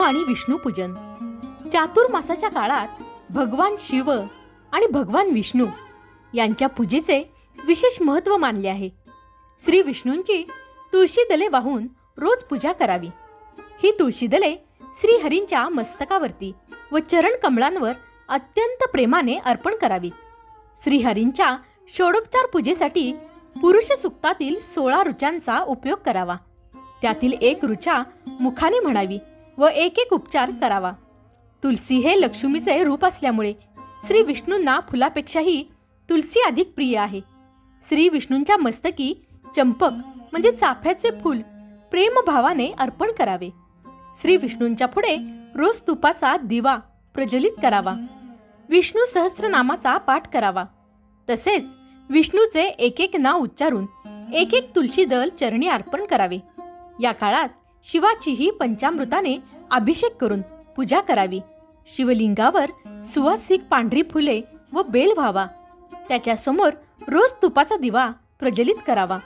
आणि विष्णू पूजन. चातुर्मासाच्या काळात भगवान शिव आणि भगवान विष्णू यांच्या पूजेचे विशेष महत्त्व मानले आहे. श्री विष्णूंची तुळशी दले वाहून रोज पूजा करावी. ही तुळशी दले श्रीहरींच्या मस्तकावरती व चरण कमळांवर अत्यंत प्रेमाने अर्पण करावीत. श्रीहरींच्या षोडोपचार पूजेसाठी पुरुष सूक्तातील 16 ऋचांचा उपयोग करावा. त्यातील एक ऋचा मुखाने म्हणावी व एक एक उपचार करावा. तुलसी हे लक्ष्मीचे रूप असल्यामुळे श्री विष्णूंना फुलापेक्षाही तुलसी अधिक प्रिय आहे. श्री विष्णूंच्या मस्तकी चंपक म्हणजे चाफ्याचे फूल प्रेमभावाने अर्पण करावे. श्री विष्णूंच्या पुढे रोज तुपाचा दिवा प्रज्वलित करावा. विष्णू सहस्त्रनामाचा पाठ करावा. तसेच विष्णूचे एक एक नाव उच्चारून एक एक तुळशी दल चरणी अर्पण करावे. या काळात शिवाचीही पंचामृताने अभिषेक करून पूजा करावी. शिवलिंगावर सुवासिक पांढरी फुले व बेल व्हावा. त्याच्यासमोर रोज तुपाचा दिवा प्रज्वलित करावा.